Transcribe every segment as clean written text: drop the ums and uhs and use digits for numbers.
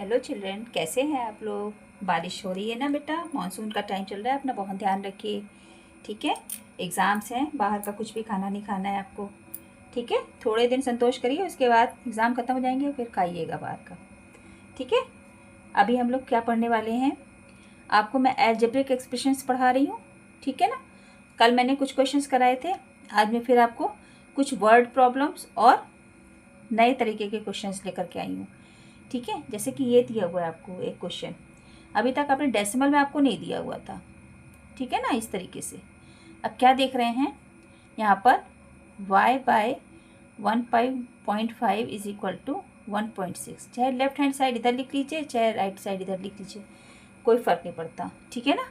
Hello children, कैसे हैं आप लोग। बारिश हो रही है ना बेटा, मानसून का टाइम चल रहा है, अपना बहुत ध्यान रखिए। ठीक है, एग्ज़ाम्स हैं, बाहर का कुछ भी खाना नहीं खाना है आपको। ठीक है, थोड़े दिन संतोष करिए, उसके बाद एग्ज़ाम ख़त्म हो जाएंगे, फिर खाइएगा बाहर का। ठीक है, अभी हम लोग क्या पढ़ने वाले हैं, आपको मैं अलजेब्रिक एक्सप्रेशंस पढ़ा रही हूँ। ठीक है ना, कल मैंने कुछ क्वेश्चंस कराए थे, आज मैं फिर आपको कुछ वर्ड प्रॉब्लम्स और नए तरीके के क्वेश्चंस लेकर के आई हूँ। ठीक है, जैसे कि ये दिया हुआ है आपको एक क्वेश्चन, अभी तक आपने डेसिमल में आपको नहीं दिया हुआ था। ठीक है ना, इस तरीके से। अब क्या देख रहे हैं यहाँ पर, y by 1.5 is equal to 1.6। चाहे लेफ्ट हैंड साइड इधर लिख लीजिए, चाहे राइट साइड इधर लिख लीजिए, कोई फ़र्क नहीं पड़ता। ठीक है ना,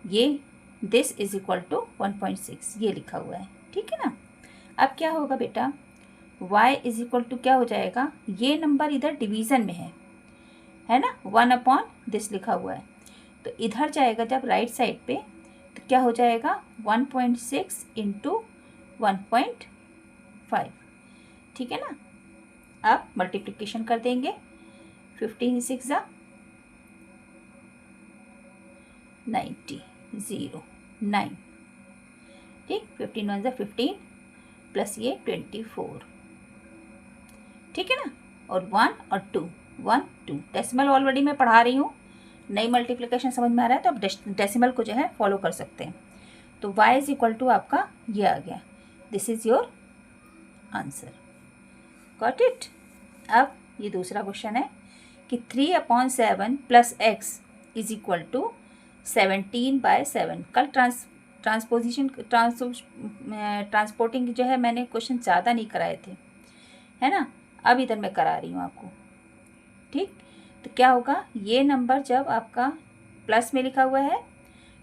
ये दिस इज इक्वल टू 1.6 ये लिखा हुआ है। ठीक है ना, अब क्या होगा बेटा, y इज इक्वल टू क्या हो जाएगा, ये नंबर इधर डिवीज़न में है ना, 1/दिस लिखा हुआ है, तो इधर जाएगा जब राइट साइड पे, तो क्या हो जाएगा 1.6 इंटू 1.5। ठीक है ना, अब मल्टीप्लिकेशन कर देंगे, 15 6 90 0 9। ठीक, 15 1 15 प्लस ये 24। ठीक है ना, और 1 और 2 1 2। डेसिमल ऑलरेडी मैं पढ़ा रही हूँ, नई मल्टीप्लिकेशन समझ में आ रहा है तो आप डेसिमल को जो है फॉलो कर सकते हैं। तो y इज इक्वल टू आपका ये आ गया, this is your answer. Got it. अब ये दूसरा क्वेश्चन है कि 3/7 plus x is equal to 17/7। कल ट्रांसपोर्टिंग जो है मैंने क्वेश्चन ज़्यादा नहीं कराए थे, है ना, अब इधर मैं करा रही हूँ आपको। ठीक, तो क्या होगा, ये नंबर जब आपका प्लस में लिखा हुआ है,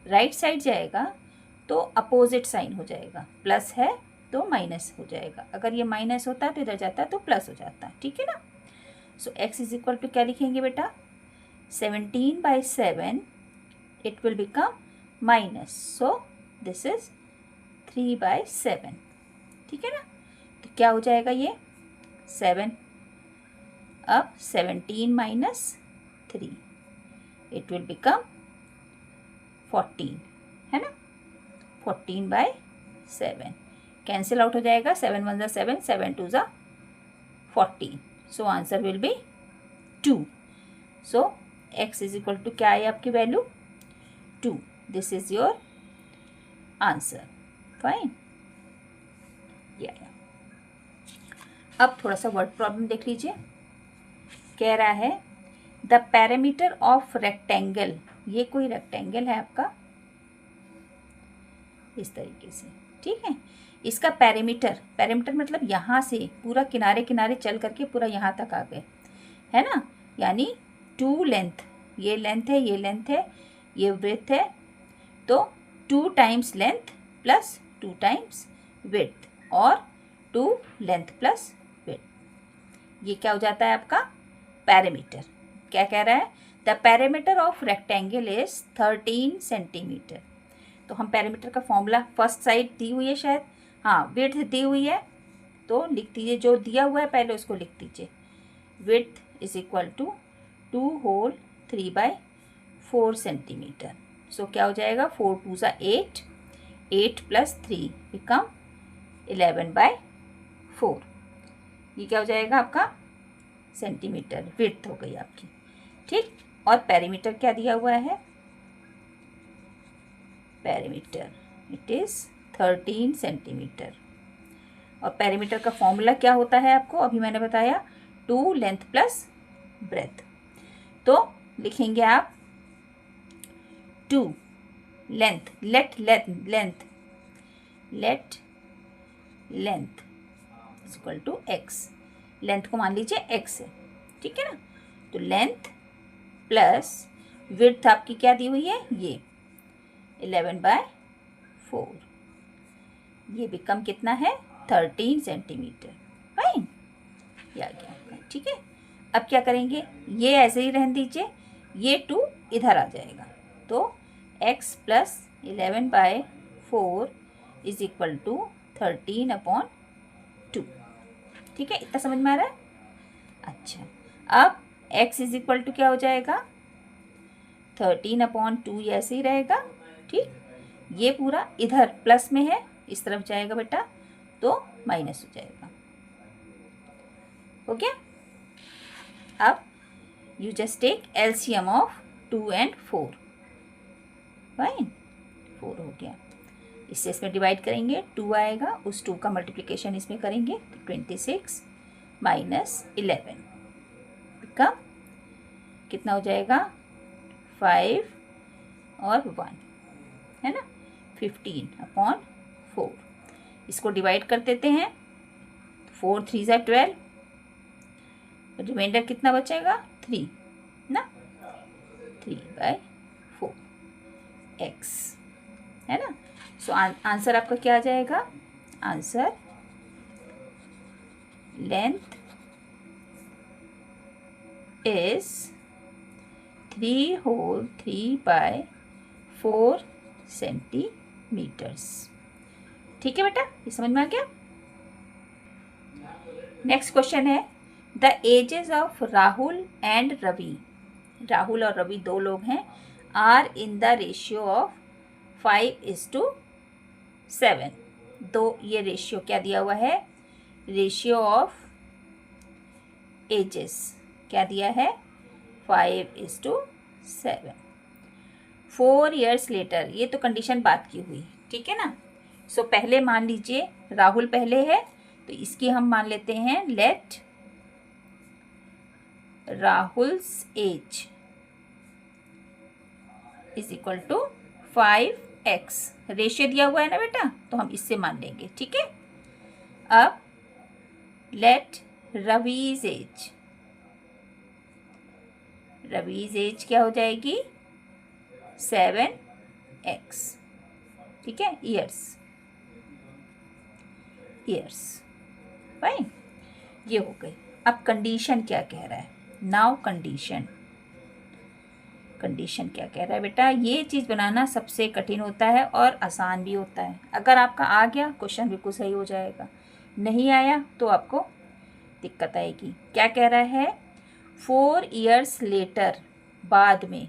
राइट साइड जाएगा तो अपोजिट साइन हो जाएगा, प्लस है तो माइनस हो जाएगा, अगर ये माइनस होता तो इधर जाता तो प्लस हो जाता। ठीक है ना, so x is equal to क्या लिखेंगे बेटा, 17/7 it will become minus, so this is 3/7। ठीक है ना, तो क्या हो जाएगा ये 7, अब 17 माइनस 3 इट विल बिकम 14, है ना, 14/7 कैंसिल आउट हो जाएगा, 7 1 7 7 2 14, so answer will be 2। So x is equal to क्या है आपकी value 2, this is your answer. Fine, अब थोड़ा सा वर्ड प्रॉब्लम देख लीजिए। कह रहा है द पैरामीटर ऑफ रेक्टेंगल, ये कोई रेक्टेंगल है आपका इस तरीके से। ठीक है, इसका पैरामीटर मतलब यहाँ से पूरा किनारे किनारे चल करके पूरा यहाँ तक आ गए, है ना, यानी 2 लेंथ, ये लेंथ है, ये लेंथ है, ये विड्थ है, तो 2 times length plus 2 times width और 2 लेंथ प्लस विड्थ, ये क्या हो जाता है आपका पैरामीटर। क्या कह रहा है, the parameter of rectangle is 13 centimetre. तो हम पैरामीटर का फॉर्मूला, फर्स्ट साइड दी हुई है शायद, हाँ विड्थ दी हुई है, तो लिख दीजिए, जो दिया हुआ है पहले उसको लिख दीजिए, width is equal to 2 whole 3/4 centimetre. So क्या हो जाएगा, 4 2 8, 8 प्लस 3 बिकम 11/4। ये क्या हो जाएगा आपका सेंटीमीटर, विड्थ हो गई आपकी। ठीक, और पैरीमीटर क्या दिया हुआ है, पैरीमीटर इट इज़ 13 सेंटीमीटर। और पैरीमीटर का फॉर्मूला क्या होता है आपको अभी मैंने बताया, 2 लेंथ प्लस ब्रेथ। तो लिखेंगे आप 2 length, let length is equal to x, length को मान लीजिए एक्स है। ठीक है ना, तो लेंथ प्लस विड्थ आपकी क्या दी हुई है, ये 11/4, ये बिकम कितना है 13 सेंटीमीटर। फाइन, ये आ गया आपका। ठीक है, अब क्या करेंगे, ये ऐसे ही रहने दीजिए, ये 2 इधर आ जाएगा, तो x plus 11/4 is equal to 13/2। ठीक है, इतना समझ में आ रहा है। अच्छा, अब x इज इक्वल टू क्या हो जाएगा 13/2, ये ऐसे ही रहेगा। ठीक, ये पूरा इधर प्लस में है, इस तरफ जाएगा बेटा तो माइनस हो जाएगा। हो गया। अब you just take LCM of 2 and 4। Fine, 4 हो गया। इससे इसमें डिवाइड करेंगे 2 आएगा, उस 2 का मल्टीप्लिकेशन इसमें करेंगे तो 26 माइनस 11 बिकम कितना हो जाएगा 5 और 1 है ना, 15/4। इसको डिवाइड कर देते हैं, 4 3 ज़ा 12, रिमाइंडर कितना बचेगा 3 ना, 3/4 x है ना। सो आंसर आपका क्या आ जाएगा, answer length is 3 whole 3/4 centimetres. ठीक है बेटा, ये समझ में आ गया। नेक्स्ट क्वेश्चन है the ages of Rahul and Ravi. Rahul और रवि दो लोग हैं, are in the ratio of 5:7। दो, ये रेशियो क्या दिया हुआ है, रेशियो ऑफ एजेस क्या दिया है 5:7। 4 years लेटर, ये तो कंडीशन बात की हुई, ठीक है ना। सो पहले मान लीजिए राहुल पहले है तो इसकी हम मान लेते हैं let Rahul's age is equal to 5x। Ratio दिया हुआ है ना बेटा, तो हम इससे मान लेंगे, ठीक है। अब let Ravi's age, Ravi's age क्या हो जाएगी 7x, ठीक है, ईयर्स फाइन, ये हो गई। अब कंडीशन क्या कह रहा है, नाउ कंडीशन क्या कह रहा है बेटा, ये चीज़ बनाना सबसे कठिन होता है और आसान भी होता है। अगर आपका आ गया क्वेश्चन बिल्कुल सही हो जाएगा, नहीं आया तो आपको दिक्कत आएगी। क्या कह रहा है 4 years लेटर, बाद में,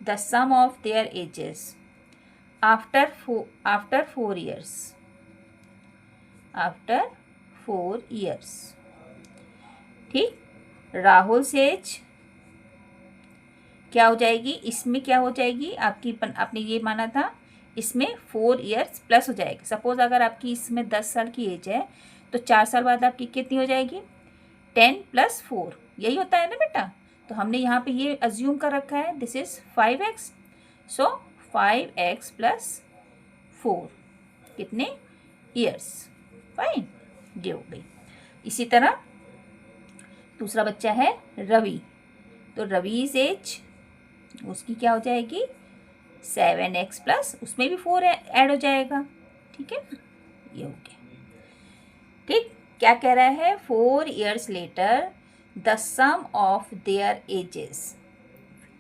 the sum of their ages after 4 years, after 4 years। ठीक, राहुल एज क्या हो जाएगी, इसमें क्या हो जाएगी आपकी, आपने ये माना था इसमें 4 years प्लस हो जाएगी। सपोज अगर आपकी इसमें 10 साल की एज है तो 4 साल बाद आपकी कितनी हो जाएगी 10 + 4, यही होता है ना बेटा। तो हमने यहाँ पे ये अज्यूम कर रखा है this is 5x, so 5x + 4 कितने ईयर्स, फाइन, ये हो गई। इसी तरह दूसरा बच्चा है रवि, तो रवीज एज उसकी क्या हो जाएगी 7x प्लस उसमें भी 4 ऐड हो जाएगा, ठीक है ना, ये हो गया। ठीक, क्या कह रहा है 4 years later the sum of their ages,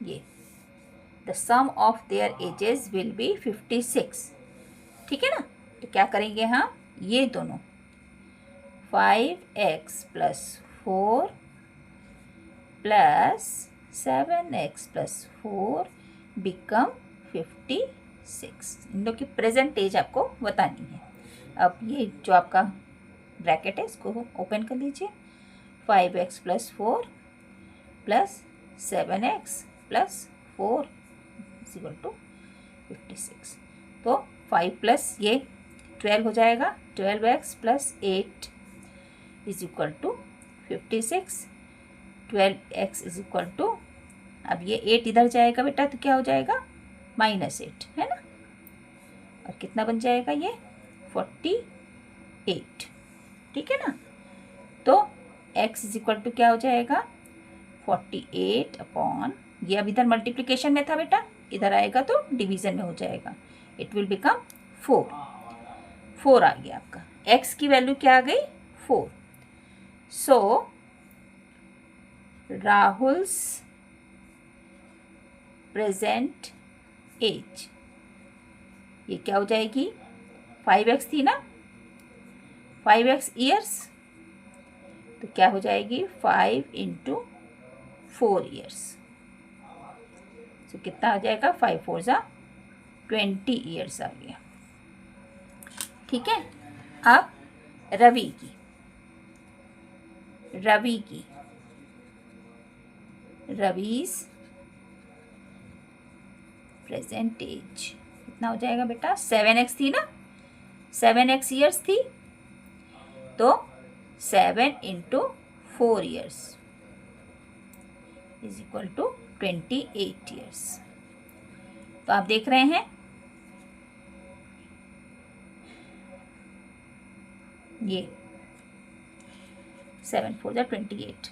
ये the sum of their ages will be 56, ठीक है ना। तो क्या करेंगे हम, ये दोनों 5x + 4 + 7x + 4 बिकम 56। इन लोग की प्रेजेंट एज आपको बतानी है। अब ये जो आपका ब्रैकेट है इसको ओपन कर लीजिए, 5x + 4 + 7x + 4 = 56। तो 5 प्लस ये 12 हो जाएगा, 12x + 8 = 56, 12x = अब ये 8 इधर जाएगा बेटा तो क्या हो जाएगा -8, है ना, और कितना बन जाएगा ये 48, ठीक है ना। तो x = क्या हो जाएगा 48 ये अब इधर मल्टीप्लिकेशन में था बेटा, इधर आएगा तो डिवीजन में हो जाएगा, इट विल बिकम 4 आ गया आपका, x की वैल्यू क्या आ गई 4। सो राहुल्स प्रेजेंट एज, ये क्या हो जाएगी 5x थी ना, 5x ईयर्स, तो क्या हो जाएगी 5 × 4 years। तो कितना आ जाएगा, 5 4 जा 20 ईयर्स आ गया। ठीक है, अब रवीज प्रेजेंट एज कितना हो जाएगा बेटा, 7x थी ना, 7x ईयर्स थी, तो 7 × 4 years is equal to 28 years. तो आप देख रहे हैं ये 7 4 जा 28,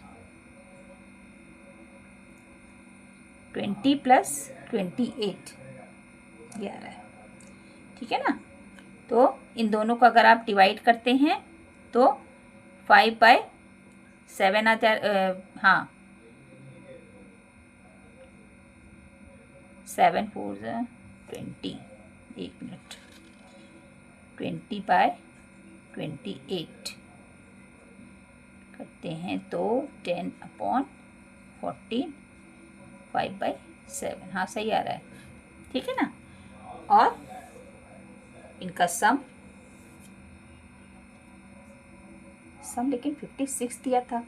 20 + 28 ये आ रहा है। ठीक है ना, तो इन दोनों को अगर आप डिवाइड करते हैं तो 5/7 आ जाए, हाँ 7 4 जा 20, 1 मिनट, 20/28 करते हैं तो 10/14 5/7, हाँ सही आ रहा है। ठीक है ना, और इनका सम लेकिन 56 दिया था,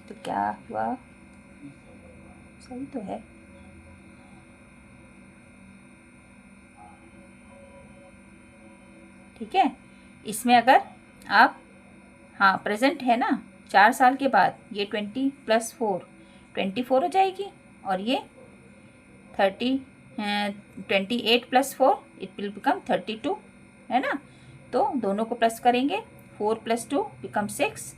तो क्या हुआ, सही तो है, ठीक है। इसमें अगर आप, हाँ प्रेजेंट है ना, 4 साल के बाद ये 20 + 4 24 हो जाएगी, और ये 28 + 4 इट विल बिकम 32, है ना। तो दोनों को प्लस करेंगे, 4 + 2 बिकम 6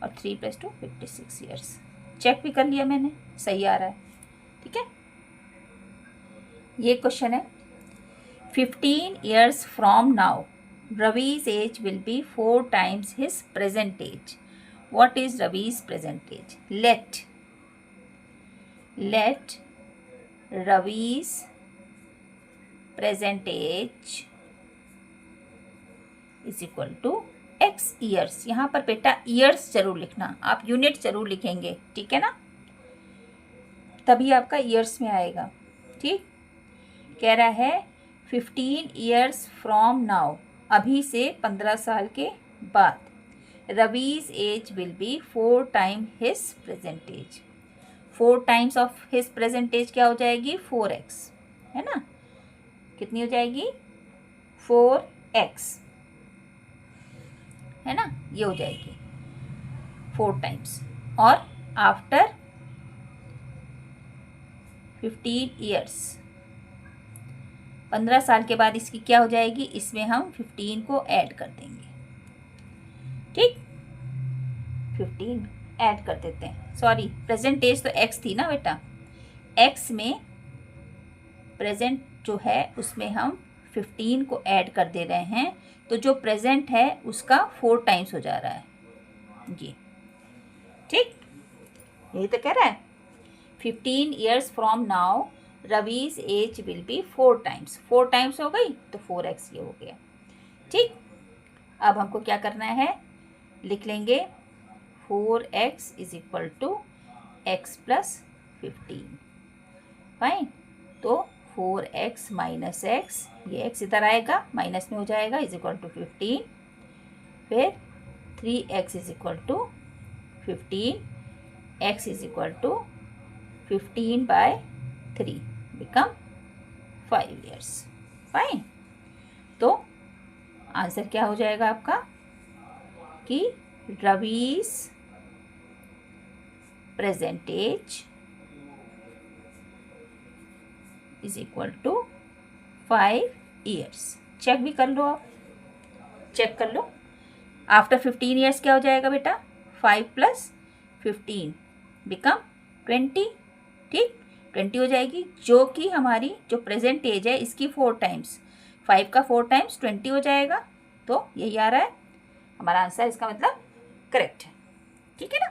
और 3 + 2 56 ईयर्स। चेक भी कर लिया मैंने, सही आ रहा है। ठीक है, ये क्वेश्चन है, 15 years from now Ravi's age will be 4 times his present age. What is Ravi's present age? Let Ravi's present age is equal to x years। यहाँ पर बेटा ईयर्स जरूर लिखना, आप यूनिट जरूर लिखेंगे, ठीक है ना, तभी आपका ईयर्स में आएगा। ठीक, कह रहा है 15 years from now, अभी से 15 साल के बाद, Ravi's age will be 4 times his present age. 4 times of his present age क्या हो जाएगी, 4x, है ना, कितनी हो जाएगी 4x, है ना, ये हो जाएगी 4 times। और आफ्टर 15 years, 15 साल के बाद इसकी क्या हो जाएगी, इसमें हम 15 को ऐड कर देंगे। ठीक, 15 ऐड कर देते हैं, सॉरी प्रेजेंट एज तो x थी ना बेटा, x में प्रेजेंट जो है उसमें हम 15 को ऐड कर दे रहे हैं, तो जो प्रेजेंट है उसका 4 times हो जा रहा है ये। ठीक, यही तो कह रहा है, 15 years from now Ravi's age will be 4 times, 4 times हो गई तो 4x ये हो गया। ठीक, अब हमको क्या करना है, लिख लेंगे 4x is equal to x + 15, fine. तो 4x - x, ये x इधर आएगा, माइनस में हो जाएगा, इज इक्वल टू 15, फिर 3x is equal to 15, x is equal to 15/3 become 5 years, fine. तो आंसर क्या हो जाएगा आपका कि Ravi's present age is equal to 5 years। Check भी कर लो, आप चेक कर लो, आफ्टर 15 years क्या हो जाएगा बेटा, 5 + 15 बिकम 20। ठीक, 20 हो जाएगी, जो कि हमारी जो प्रेजेंट एज है इसकी 4 times, 5 का 4 times 20 हो जाएगा। तो यही आ रहा है हमारा आंसर, इसका मतलब करेक्ट है। ठीक है ना।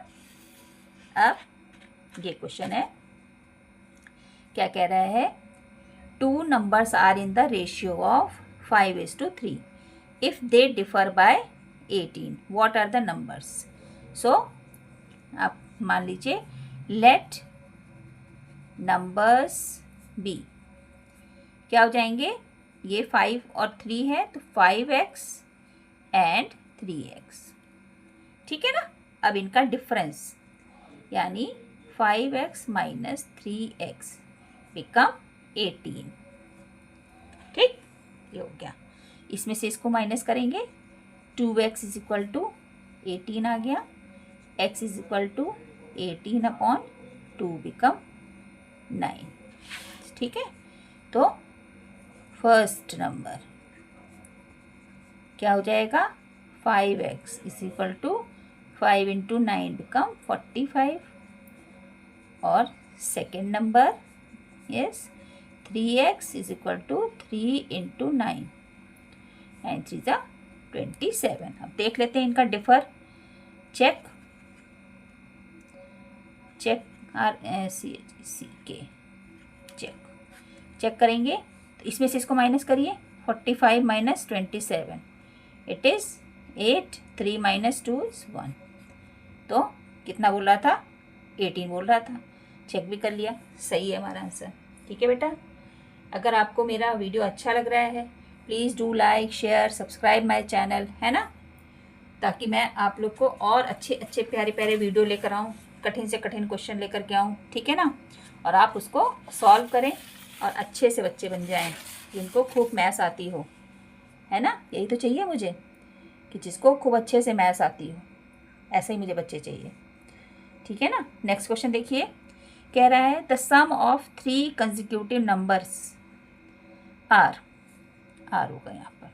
अब ये क्वेश्चन है, क्या कह रहा है, 2 numbers are in the ratio of 5:3 if they differ by 18, what are the numbers? So आप मान लीजिए लेट नंबर्स बी, क्या हो जाएंगे, ये 5 और 3 है तो 5x एंड 3x, ठीक है ना। अब इनका डिफरेंस यानी 5x माइनस 3x बिकम 18, ठीक, ये हो गया। इसमें से इसको माइनस करेंगे, 2x इज इक्वल टू 18 आ गया, x is equal to 18/2 become 9, ठीक है। तो फर्स्ट नंबर क्या हो जाएगा, 5x is equal to 5 into 9 become 45, और second number yes 3x is equal to 3 into 9 and 3 ज़ा 27। अब देख लेते हैं इनका डिफर, चेक RCK चेक करेंगे तो इसमें से इसको माइनस करिए, 45 minus 27 it is 8, 3 minus 2 is 1, तो कितना बोल रहा था, 18 बोल रहा था। चेक भी कर लिया, सही है हमारा आंसर, ठीक है बेटा। अगर आपको मेरा वीडियो अच्छा लग रहा है please do like share subscribe my channel, है ना, ताकि मैं आप लोग को और अच्छे अच्छे प्यारे प्यारे वीडियो लेकर आऊँ, कठिन से कठिन क्वेश्चन लेकर के आऊँ, ठीक है ना, और आप उसको सॉल्व करें और अच्छे से बच्चे बन जाएं जिनको खूब मैथ्स आती हो, है ना। यही तो चाहिए मुझे कि जिसको खूब अच्छे से मैथ्स आती हो, ऐसे ही मुझे बच्चे चाहिए, ठीक है ना। नेक्स्ट क्वेश्चन देखिए, कह रहा है the sum of 3 consecutive numbers are होगा यहाँ पर,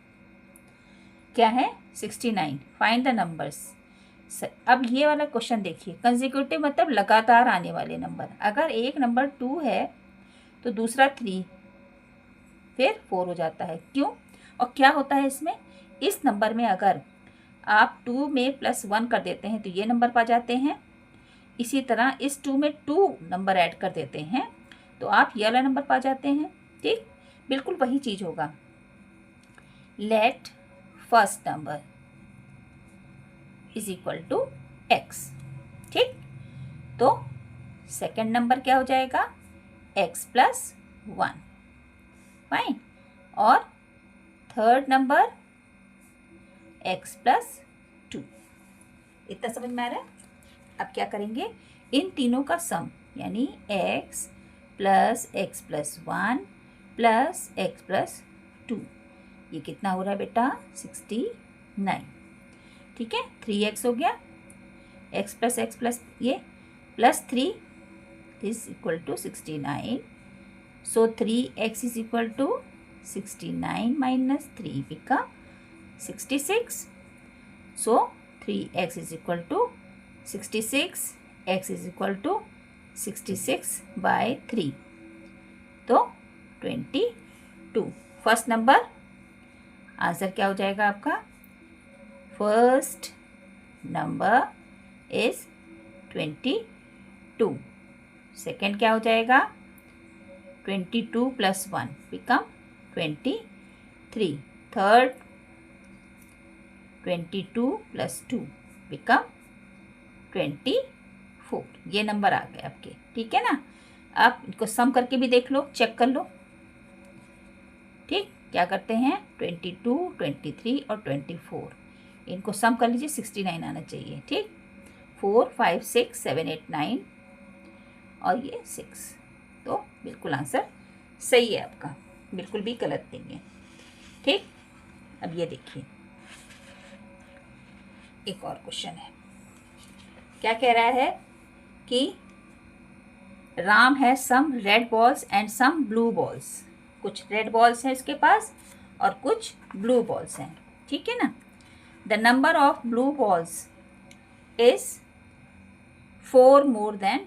क्या है 69, फाइंड द नंबर्स। अब ये वाला क्वेश्चन देखिए, कंसेक्यूटिव मतलब लगातार आने वाले नंबर, अगर एक नंबर 2 है तो दूसरा 3 फिर 4 हो जाता है, क्यों और क्या होता है इसमें, इस नंबर में अगर आप 2 में +1 कर देते हैं तो ये नंबर पा जाते हैं, इसी तरह इस 2 में 2 नंबर ऐड कर देते हैं तो आप ये वाला नंबर पा जाते हैं, ठीक, बिल्कुल वही चीज़ होगा। Let first number is equal to x, ठीक, तो सेकेंड नंबर क्या हो जाएगा, x प्लस 1, फाइन, और थर्ड नंबर x प्लस 2, इतना समझ में आ रहा है। अब क्या करेंगे, इन तीनों का सम यानी x plus 1 plus x plus 2, ये कितना हो रहा है बेटा 69, ठीक है। 3x हो गया, x प्लस ये plus 3 is equal to 69, so 3x is equal to 69 minus 3 become 66, so 3x is equal to 66, x is equal to 66/3, तो 22। फर्स्ट नंबर आंसर क्या हो जाएगा आपका, फर्स्ट नंबर इज 22, सेकेंड क्या हो जाएगा 22 + 1 बिकम 23, थर्ड 22 + 2 बिकम 24, ये नंबर आ गए आपके, ठीक है ना। आप इनको सम करके भी देख लो, चेक कर लो, ठीक, क्या करते हैं 22, 23 और 24, इनको सम कर लीजिए 69 आना चाहिए, ठीक, 4, 5, 6, 7, 8, 9 और ये 6, तो बिल्कुल आंसर सही है आपका, बिल्कुल भी गलत नहीं है, ठीक। अब ये देखिए एक और क्वेश्चन है, क्या कह रहा है कि राम है some red balls and some blue balls, कुछ रेड बॉल्स हैं इसके पास और कुछ ब्लू बॉल्स हैं, ठीक है ना। The number of blue balls is 4 more than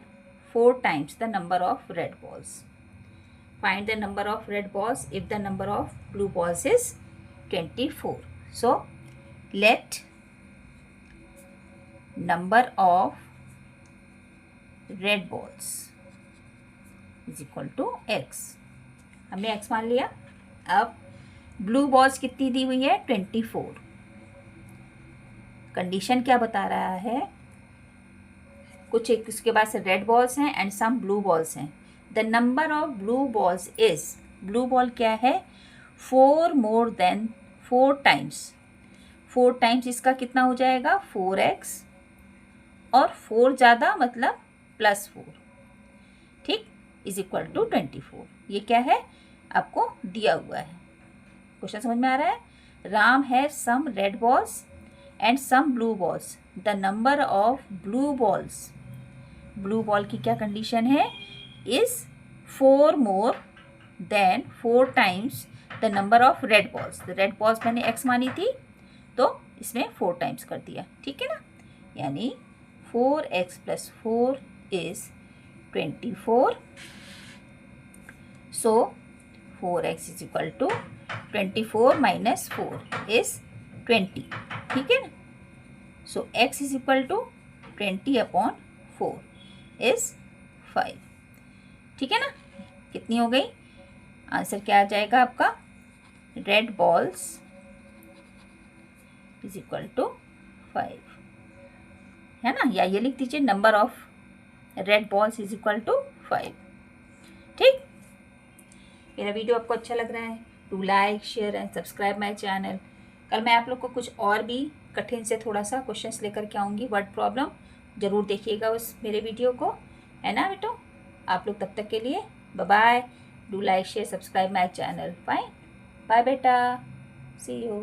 4 times the number of red balls. Find the number of red balls if the number of blue balls is 24. So let number of red balls is equal to x. हमने x मान लिया। अब blue balls कितनी दी हुई है 24। Condition क्या बता रहा है, कुछ एक उसके पास रेड बॉल्स हैं एंड सम ब्लू बॉल्स हैं। The number of blue balls is, blue ball क्या है, 4 मोर देन 4 टाइम्स, 4 टाइम्स इसका कितना हो जाएगा 4x, और 4 ज़्यादा मतलब +4, ठीक, इज इक्वल टू 24। ये क्या है, आपको दिया हुआ है। क्वेश्चन समझ में आ रहा है। Ram has some red balls and some blue balls, the number of blue balls, blue ball की क्या कंडीशन है, is 4 more than 4 times the number of red balls. Red balls मैंने x मानी थी तो इसमें 4 टाइम्स कर दिया, ठीक है ना। यानी 4x + 4 is 24। So 4x is equal to 24 - 4 is 20, ठीक है ना। So x is equal to 20/4 is 5, ठीक है ना। कितनी हो गई, आंसर क्या आ जाएगा आपका, red balls is equal to 5, है ना। या ये लिख दीजिए number of red balls is equal to 5, ठीक। मेरा वीडियो आपको अच्छा लग रहा है, to like share and subscribe my channel. कल मैं आप लोग को कुछ और भी कठिन से थोड़ा सा क्वेश्चंस लेकर के आऊँगी, वर्ड प्रॉब्लम, ज़रूर देखिएगा उस मेरे वीडियो को, है ना बेटो। आप लोग तब तक के लिए bye bye, do like share subscribe my channel, fine, bye बेटा, सी यू।